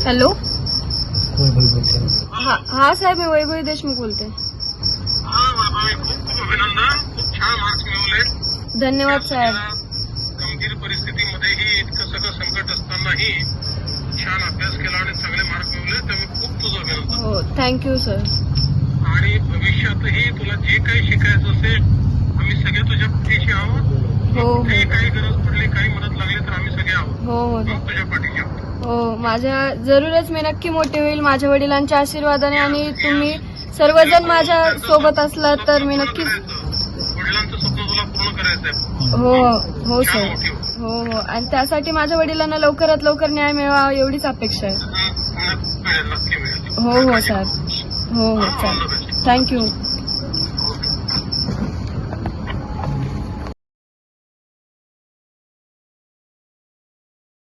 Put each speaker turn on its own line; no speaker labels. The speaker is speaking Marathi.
हॅलो. हा साहेब, मी वैभवी देशमुख बोलते.
खूप अभिनंदन. खूप छान मार्क्स मिळवले.
धन्यवाद साहेब.
गंभीर परिस्थितीमध्येही इतकं सगळं संकट असतानाही छान अभ्यास केला आणि चांगले मार्क मिळवले, त्यामुळे खूप तुझं अभिनंदन.
हो, थँक्यू सर.
आणि भविष्यातही तुला जे काही शिकायचं असेल, आम्ही सगळे तुझ्या पाठीशी आहोत.
हो,
कुठेही काही गरज पडली, काही मदत लागली तर आम्ही सगळे आहोत.
हो हो
तुझ्या पाठीशी आहोत.
हो, माझ्या जरूरच मी नक्की मोठी होईल माझ्या वडिलांच्या आशीर्वादाने, आणि तुम्ही सर्वजण माझ्या सोबत असला तर मी नक्कीच.
वडिलांचं स्वप्न तुला पूर्ण करायचंय.
हो हो सर. हो हो, आणि त्यासाठी माझ्या वडिलांना लवकरात लवकर न्याय मिळावा एवढीच अपेक्षा आहे.
नक्की मिळेल.
हो हो सर. हो हो, चालेल. थँक्यू.